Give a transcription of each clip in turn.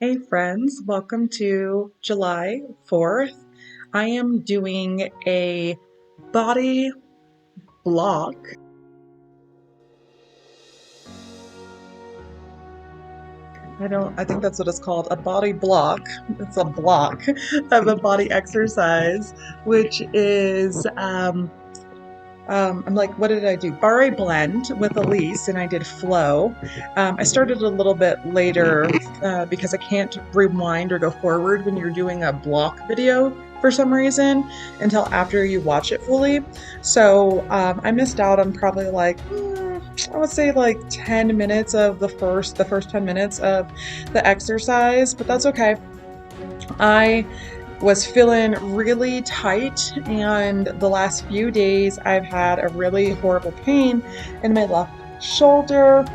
Hey friends, welcome to July 4th. I am doing a body block. I think that's what it's called, a body block. It's a block of a body exercise, which is I'm like, what did I do? Barre blend with Elise, and I did flow. I started a little bit later because I can't rewind or go forward when you're doing a block video for some reason until after you watch it fully. So I missed out on probably like I would say like 10 minutes of the first 10 minutes of the exercise, but that's okay. I was feeling really tight, and the last few days I've had a really horrible pain in my left shoulder.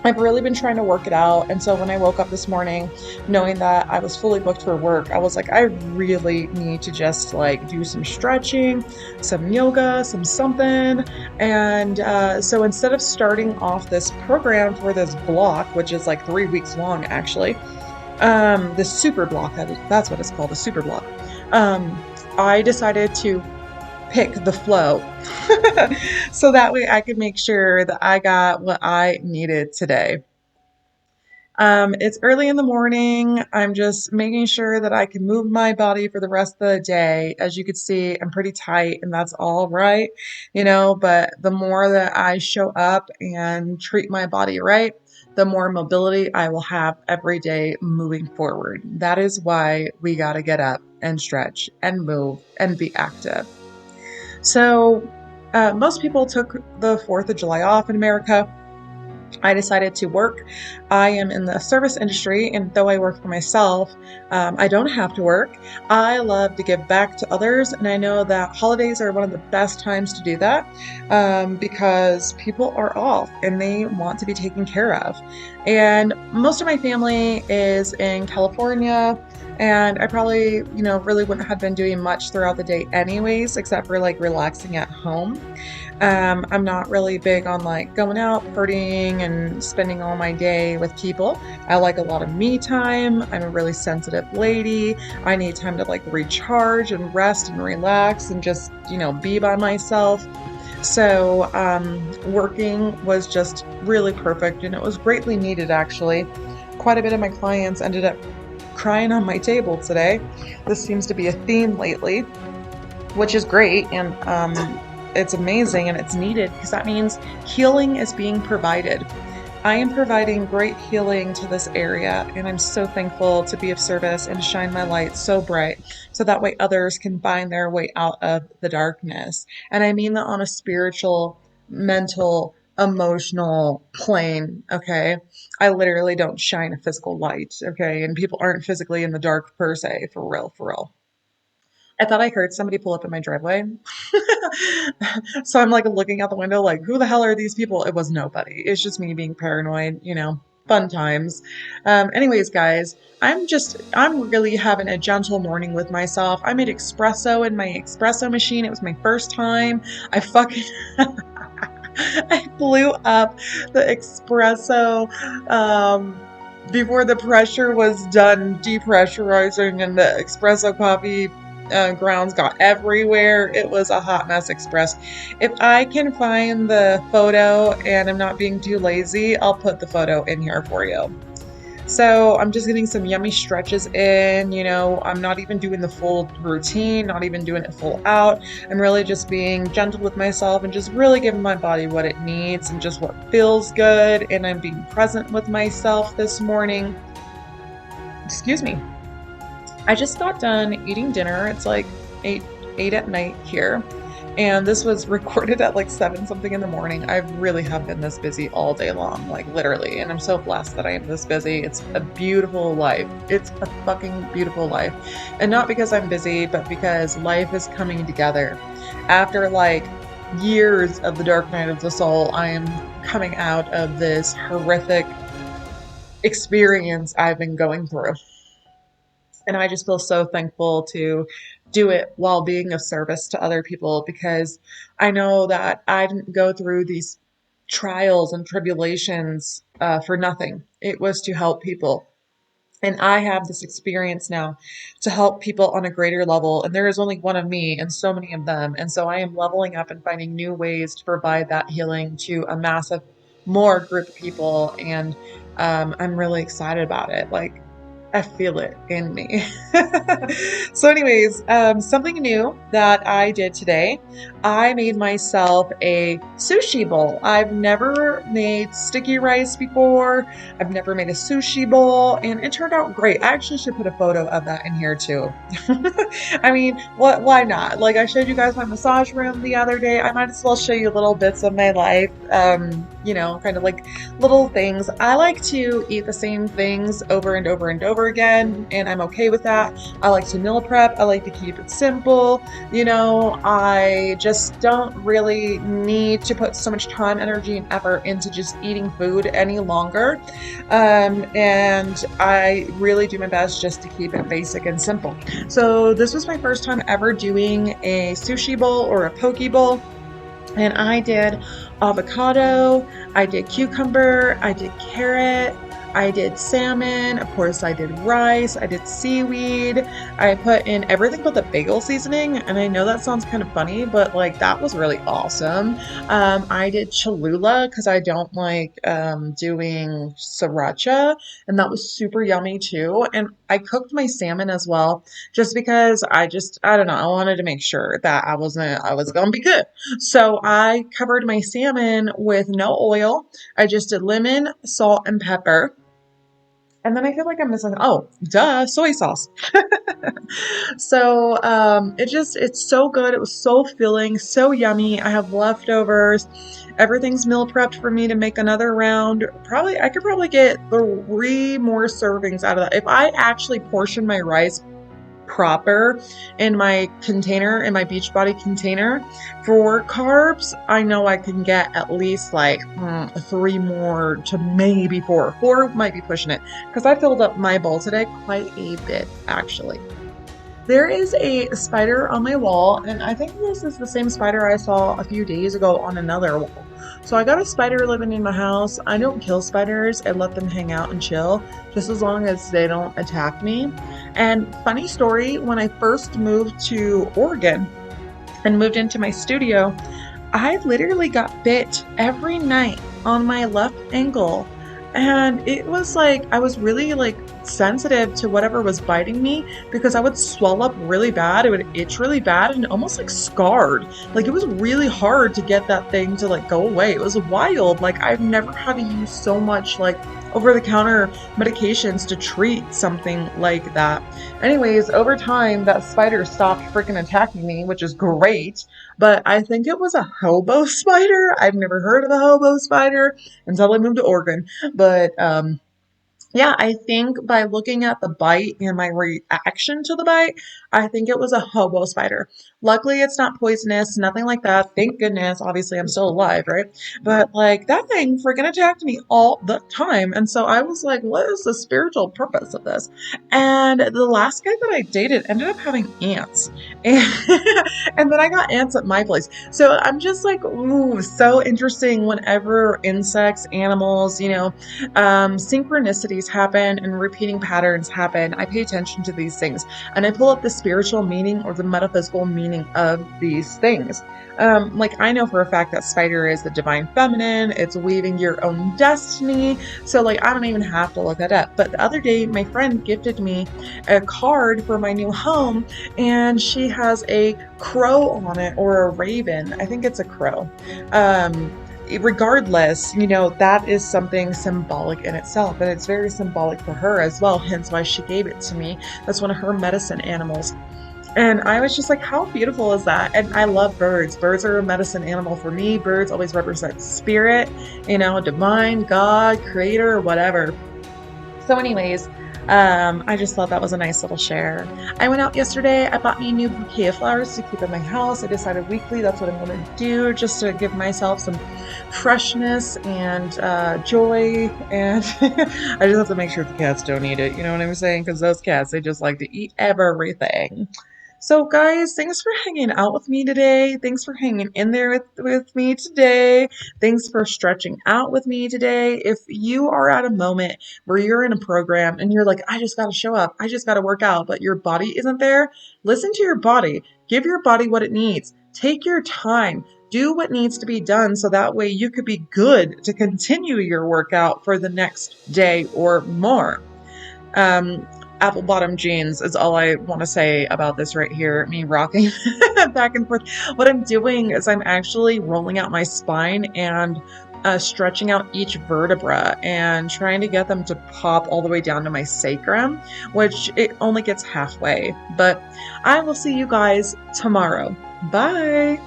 I've really been trying to work it out. And so when I woke up this morning, knowing that I was fully booked for work, I was like, I really need to just like do some stretching, some yoga, some something. And so instead of starting off this program for this block, which is like 3 weeks long, actually, the super block, that's what it's called, the super block. I decided to pick the flow so that way I could make sure that I got what I needed today. It's early in the morning. I'm just making sure that I can move my body for the rest of the day. As you can see, I'm pretty tight, and that's all right, but the more that I show up and treat my body right, the more mobility I will have every day moving forward. That is why we got to get up and stretch and move and be active. So, most people took the 4th of July off in America. I decided to work. I am in the service industry, and though I work for myself, I don't have to work. I love to give back to others, and I know that holidays are one of the best times to do that because people are off and they want to be taken care of. And most of my family is in California, and I probably, really wouldn't have been doing much throughout the day anyways, except for like relaxing at home. I'm not really big on like going out, partying, and spending all my day with people. I like a lot of me time. I'm a really sensitive lady. I need time to like recharge and rest and relax and just, be by myself. So, working was just really perfect, and it was greatly needed actually. Quite a bit of my clients ended up crying on my table today. This seems to be a theme lately, which is great, and it's amazing and it's needed because that means healing is being provided. I am providing great healing to this area, and I'm so thankful to be of service and shine my light so bright so that way others can find their way out of the darkness. And I mean that on a spiritual, mental, emotional plane, okay? I literally don't shine a physical light, okay? And people aren't physically in the dark per se, for real, for real. I thought I heard somebody pull up in my driveway. So I'm like looking out the window, like, who the hell are these people? It was nobody. It's just me being paranoid, fun times. Anyways, guys, I'm really having a gentle morning with myself. I made espresso in my espresso machine. It was my first time. I fucking, I blew up the espresso. Before the pressure was done depressurizing and the espresso coffee grounds got everywhere. It was a hot mess express. If I can find the photo and I'm not being too lazy, I'll put the photo in here for you. So I'm just getting some yummy stretches in. I'm not even doing the full routine, not even doing it full out. I'm really just being gentle with myself and just really giving my body what it needs and just what feels good. And I'm being present with myself this morning. Excuse me. I just got done eating dinner. It's like 8 at night here. And this was recorded at like 7 something in the morning. I really have been this busy all day long, like literally. And I'm so blessed that I am this busy. It's a beautiful life. It's a fucking beautiful life. And not because I'm busy, but because life is coming together. After like years of the dark night of the soul, I am coming out of this horrific experience I've been going through. And I just feel so thankful to do it while being of service to other people because I know that I didn't go through these trials and tribulations for nothing. It was to help people. And I have this experience now to help people on a greater level. And there is only one of me and so many of them. And so I am leveling up and finding new ways to provide that healing to a massive more group of people. And I'm really excited about it. Like, I feel it in me. So, anyways, something new that I did today, I made myself a sushi bowl. I've never made sticky rice before. I've never made a sushi bowl, and it turned out great. I actually should put a photo of that in here too. I mean, what? Why not? Like I showed you guys my massage room the other day. I might as well show you little bits of my life. Kind of like little things. I like to eat the same things over and over and over again, and I'm okay with that. I like to meal prep. I like to keep it simple. I just don't really need to put so much time, energy, and effort into just eating food any longer. And I really do my best just to keep it basic and simple. So this was my first time ever doing a sushi bowl or a poke bowl. And I did avocado, I did cucumber, I did carrot, I did salmon, of course I did rice, I did seaweed. I put in everything but the bagel seasoning, and I know that sounds kind of funny, but like that was really awesome. I did Cholula because I don't like doing sriracha, and that was super yummy too. And I cooked my salmon as well, just because I don't know, I wanted to make sure that I was gonna be good. So I covered my salmon with no oil. I just did lemon, salt, and pepper. And then I feel like I'm missing, oh, duh, soy sauce. So it's so good. It was so filling, so yummy. I have leftovers. Everything's meal prepped for me to make another round. I could probably get 3 more servings out of that. If I actually portion my rice proper in my container, in my Beachbody container for carbs, I know I can get at least like 3 more to maybe 4. 4 might be pushing it because I filled up my bowl today quite a bit actually. There is a spider on my wall, and I think this is the same spider I saw a few days ago on another wall. So I got a spider living in my house. I don't kill spiders. I let them hang out and chill, just as long as they don't attack me. And funny story, when I first moved to Oregon and moved into my studio, I literally got bit every night on my left ankle. And it was like, I was really like sensitive to whatever was biting me because I would swell up really bad. It would itch really bad and almost like scarred. Like it was really hard to get that thing to like go away. It was wild. Like I've never had to use so much like over the counter medications to treat something like that. Anyways, over time, that spider stopped freaking attacking me, which is great. But I think it was a hobo spider. I've never heard of a hobo spider until I moved to Oregon. But yeah, I think by looking at the bite and my reaction to the bite, I think it was a hobo spider. Luckily, it's not poisonous, nothing like that. Thank goodness. Obviously, I'm still alive, right? But like that thing freaking attacked me all the time. And so I was like, what is the spiritual purpose of this? And the last guy that I dated ended up having ants. And, and then I got ants at my place. So I'm just like, ooh, so interesting whenever insects, animals, synchronicities happen and repeating patterns happen. I pay attention to these things and I pull up the spiritual meaning or the metaphysical meaning of these things. Like I know for a fact that spider is the divine feminine. It's weaving your own destiny. So like I don't even have to look that up. But the other day, my friend gifted me a card for my new home, and she has a crow on it or a raven. I think it's a crow. Regardless, that is something symbolic in itself, and it's very symbolic for her as well, hence why she gave it to me. That's one of her medicine animals. And I was just like, how beautiful is that? And I love birds. Birds are a medicine animal for me. Birds always represent spirit, divine, God, creator, whatever. So anyways, I just thought that was a nice little share. I went out yesterday. I bought me a new bouquet of flowers to keep in my house. I decided weekly that's what I'm going to do, just to give myself some freshness and joy. And I just have to make sure the cats don't eat it. You know what I'm saying? Because those cats, they just like to eat everything. So, guys, thanks for hanging out with me today. Thanks for hanging in there with me today. Thanks for stretching out with me today. If you are at a moment where you're in a program and you're like, I just got to show up, I just got to work out, but your body isn't there, listen to your body. Give your body what it needs. Take your time. Do what needs to be done so that way you could be good to continue your workout for the next day or more. Um, Apple bottom jeans is all I want to say about this right here. Me rocking back and forth. What I'm doing is I'm actually rolling out my spine and stretching out each vertebra and trying to get them to pop all the way down to my sacrum, which it only gets halfway. But I will see you guys tomorrow. Bye.